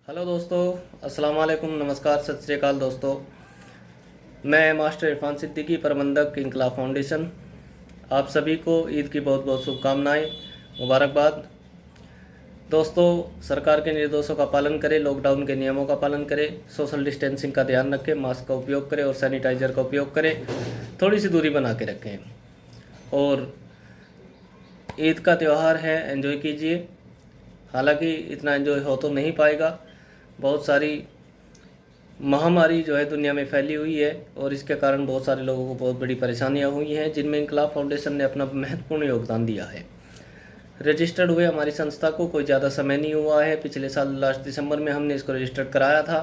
Hello दोस्तों, अस्सलाम वालेकुम, नमस्कार, सत श्री अकाल दोस्तों। मैं मास्टर इरफान सिद्दीकी, प्रबंधक इंकलाब फाउंडेशन। आप सभी को ईद की बहुत बहुत शुभकामनाएं, मुबारकबाद। दोस्तों, सरकार के निर्देशों का पालन करें, लॉकडाउन के नियमों का पालन करें, सोशल डिस्टेंसिंग का ध्यान रखें, मास्क का उपयोग करें और सैनिटाइज़र का उपयोग करें, थोड़ी सी दूरी बना के रखें। और ईद का त्यौहार है, एंजॉय कीजिए। हालांकि इतना एंजॉय हो तो नहीं पाएगा, बहुत सारी महामारी जो है दुनिया में फैली हुई है और इसके कारण बहुत सारे लोगों को बहुत बड़ी परेशानियां हुई हैं, जिनमें इंकलाब फाउंडेशन ने अपना महत्वपूर्ण योगदान दिया है। रजिस्टर्ड हुए हमारी संस्था को कोई ज़्यादा समय नहीं हुआ है। पिछले साल लास्ट दिसंबर में हमने इसको रजिस्टर्ड कराया था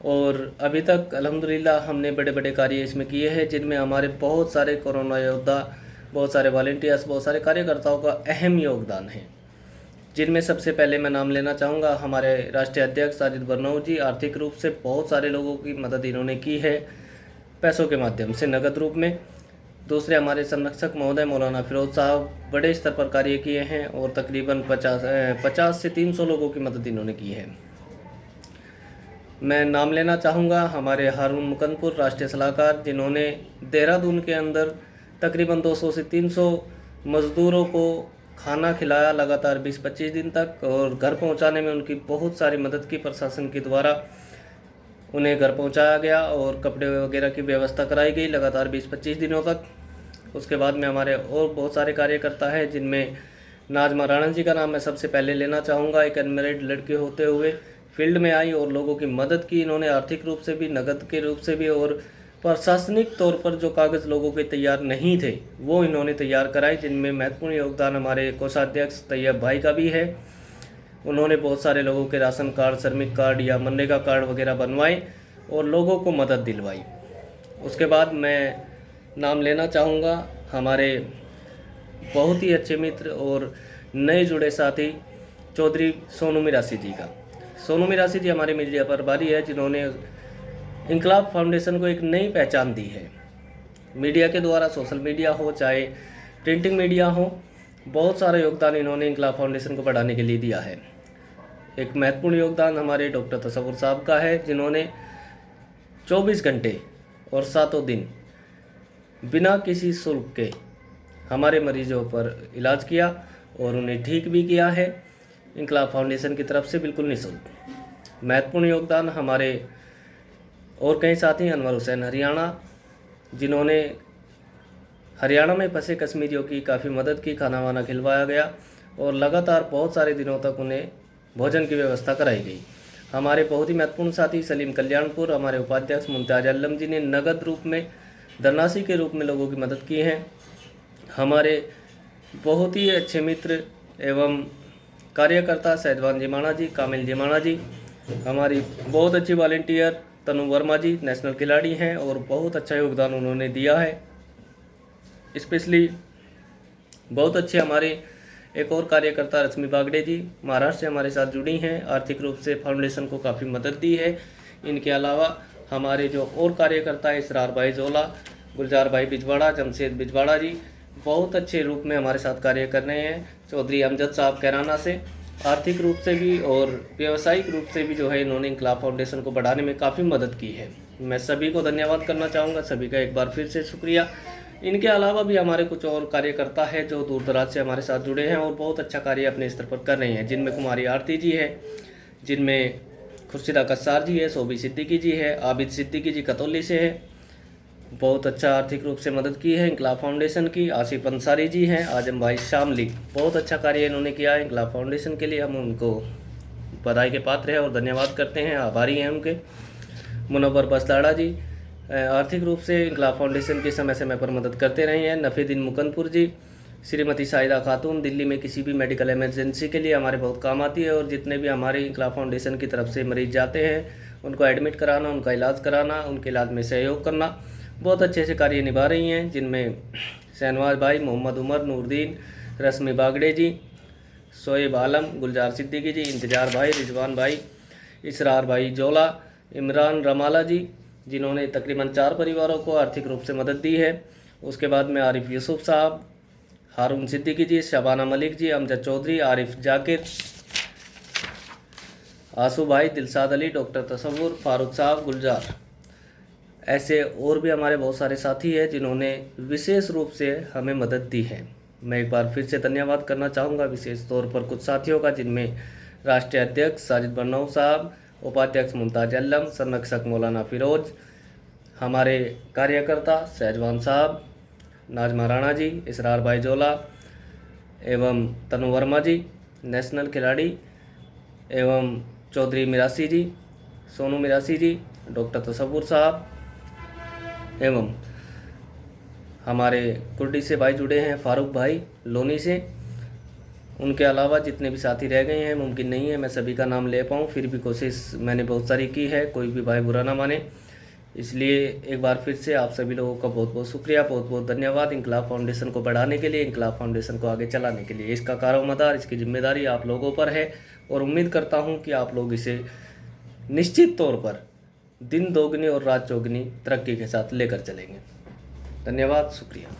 और अभी तक अल्हम्दुलिल्लाह हमने बड़े बड़े कार्य इसमें किए हैं, जिनमें हमारे बहुत सारे कोरोना योद्धा, बहुत सारे वॉलंटियर्स, बहुत सारे कार्यकर्ताओं का अहम योगदान है। जिनमें सबसे पहले मैं नाम लेना चाहूँगा हमारे राष्ट्रीय अध्यक्ष साजिद बरनऊ जी। आर्थिक रूप से बहुत सारे लोगों की मदद इन्होंने की है, पैसों के माध्यम से, नगद रूप में। दूसरे हमारे संरक्षक महोदय मौलाना फिरोज साहब बड़े स्तर पर कार्य किए हैं और तकरीबन 50 से 300 लोगों की मदद इन्होंने की है। मैं नाम लेना चाहूँगा हमारे हारून मुकंदपुर राष्ट्रीय सलाहकार, जिन्होंने देहरादून के अंदर तकरीबन 200 से 300 मज़दूरों को खाना खिलाया लगातार 20-25 दिन तक, और घर पहुंचाने में उनकी बहुत सारी मदद की प्रशासन के द्वारा। उन्हें घर पहुंचाया गया और कपड़े वगैरह की व्यवस्था कराई गई लगातार 20-25 दिनों तक। उसके बाद में हमारे और बहुत सारे कार्यकर्ता हैं, जिनमें नाजमा राणा जी का नाम मैं सबसे पहले लेना चाहूँगा। एक अनमेरिड लड़के होते हुए फील्ड में आई और लोगों की मदद की इन्होंने, आर्थिक रूप से भी, नगद के रूप से भी, और प्रशासनिक तौर पर जो कागज़ लोगों के तैयार नहीं थे वो इन्होंने तैयार कराए, जिनमें महत्वपूर्ण योगदान हमारे कोषाध्यक्ष तैयब भाई का भी है। उन्होंने बहुत सारे लोगों के राशन कार्ड, श्रमिक कार्ड या मनरेगा कार्ड वगैरह बनवाए और लोगों को मदद दिलवाई। उसके बाद मैं नाम लेना चाहूँगा हमारे बहुत ही अच्छे मित्र और नए जुड़े साथी चौधरी सोनू मिरासी जी का। सोनू मिरासी जी हमारे मीडिया प्रभारी है, जिन्होंने इंकलाब फाउंडेशन को एक नई पहचान दी है। मीडिया के द्वारा, सोशल मीडिया हो चाहे प्रिंटिंग मीडिया हो, बहुत सारा योगदान इन्होंने इंकलाब फाउंडेशन को बढ़ाने के लिए दिया है। एक महत्वपूर्ण योगदान हमारे डॉक्टर तसव्वुर साहब का है, जिन्होंने 24 घंटे और 7 दिन बिना किसी शुल्क के हमारे मरीजों पर इलाज किया और उन्हें ठीक भी किया है, इंकलाब फाउंडेशन की तरफ से बिल्कुल निःशुल्क। महत्वपूर्ण योगदान हमारे और कई साथी, अनवर हुसैन हरियाणा, जिन्होंने हरियाणा में फंसे कश्मीरियों की काफ़ी मदद की, खाना वाना खिलवाया गया और लगातार बहुत सारे दिनों तक उन्हें भोजन की व्यवस्था कराई गई। हमारे बहुत ही महत्वपूर्ण साथी सलीम कल्याणपुर, हमारे उपाध्यक्ष मुमताज आलम जी ने नगद रूप में, धनराशि के रूप में लोगों की मदद की है। हमारे बहुत ही अच्छे मित्र एवं कार्यकर्ता सैदवान जिमाना जी, कामिल जिमाना जी, हमारी बहुत अच्छी वॉलंटियर तनु वर्मा जी, नेशनल खिलाड़ी हैं और बहुत अच्छा योगदान उन्होंने दिया है। स्पेशली बहुत अच्छे हमारे एक और कार्यकर्ता रश्मि बागड़े जी, महाराष्ट्र से हमारे साथ जुड़ी हैं, आर्थिक रूप से फाउंडेशन को काफ़ी मदद दी है। इनके अलावा हमारे जो और कार्यकर्ता है, इसरार भाई जोला, गुलजार भाई बिजवाड़ा, जमशेद बिजवाड़ा जी, बहुत अच्छे रूप में हमारे साथ कार्य कर रहे हैं। चौधरी अमजद साहब कैराना से आर्थिक रूप से भी और व्यावसायिक रूप से भी जो है इन्होंने इंकलाब फाउंडेशन को बढ़ाने में काफ़ी मदद की है। मैं सभी को धन्यवाद करना चाहूँगा, सभी का एक बार फिर से शुक्रिया। इनके अलावा भी हमारे कुछ और कार्यकर्ता है जो दूर दराज से हमारे साथ जुड़े हैं और बहुत अच्छा कार्य अपने स्तर पर कर रहे हैं, जिनमें कुमारी आरती जी है, जिनमें खुर्शीदा कस्सार जी है, सोबी सिद्दीकी जी है, आबिद सिद्दीकी जी कतौली से है, बहुत अच्छा आर्थिक रूप से मदद की है इंकलाब फाउंडेशन की। आसिफ अंसारी जी हैं, आजम भाई शामली, बहुत अच्छा कार्य इन्होंने किया है इंकलाब फाउंडेशन के लिए, हम उनको बधाई के पात्र हैं और धन्यवाद करते हैं, आभारी हैं उनके। मुनव्वर बसदाड़ा जी आर्थिक रूप से इंकलाब फाउंडेशन की समय समय पर मदद करते रहे हैं। नफीदीन मुकंदपुर जी, श्रीमती शाहिदा खातून, दिल्ली में किसी भी मेडिकल इमरजेंसी के लिए हमारे बहुत काम आती है और जितने भी हमारे इंकलाब फाउंडेशन की तरफ से मरीज जाते हैं उनको एडमिट कराना, उनका इलाज कराना, उनके इलाज में सहयोग करना, बहुत अच्छे से कार्य निभा रही हैं, जिनमें शहनवाज भाई, मोहम्मद उमर, नूरदीन, रश्मि बागड़े जी, शोएब आलम, गुलजार सिद्दीकी जी, इंतजार भाई, रिजवान भाई, इसरार भाई जोला, इमरान रमाला जी, जिन्होंने तकरीबन 4 परिवारों को आर्थिक रूप से मदद दी है। उसके बाद में आरिफ यूसुफ साहब, हारून सिद्दीकी जी, शबाना मलिक जी, अमजद चौधरी, आरिफ जाकिर, आंसू भाई, दिलशाद अली, डॉक्टर तसव्वुर, फारूक साहब, गुलजार। ऐसे और भी हमारे बहुत सारे साथी हैं जिन्होंने विशेष रूप से हमें मदद दी है। मैं एक बार फिर से धन्यवाद करना चाहूँगा विशेष तौर पर कुछ साथियों का, जिनमें राष्ट्रीय अध्यक्ष साजिद बन्नौ साहब, उपाध्यक्ष मुमताज अल्लम, संरक्षक मौलाना फिरोज, हमारे कार्यकर्ता सहजवान साहब, नाजमा राणा जी, इसरार भाई जोला एवं तनु वर्मा जी, नेशनल खिलाड़ी एवं चौधरी मिरासी जी, सोनू मिरासी जी, डॉक्टर तसव्वुर साहब एवं हमारे कुर्डी से भाई जुड़े हैं फारूक भाई लोनी से। उनके अलावा जितने भी साथी रह गए हैं, मुमकिन नहीं है मैं सभी का नाम ले पाऊँ, फिर भी कोशिश मैंने बहुत सारी की है, कोई भी भाई बुरा ना माने। इसलिए एक बार फिर से आप सभी लोगों का बहुत बहुत शुक्रिया, बहुत बहुत धन्यवाद इंकलाब फाउंडेशन को बढ़ाने के लिए, इंकलाब फाउंडेशन को आगे चलाने के लिए। इसका कारोमदार, इसकी जिम्मेदारी आप लोगों पर है और उम्मीद करता हूँ कि आप लोग इसे निश्चित तौर पर दिन दोगुनी और रात चौगुनी तरक्की के साथ लेकर चलेंगे। धन्यवाद, शुक्रिया।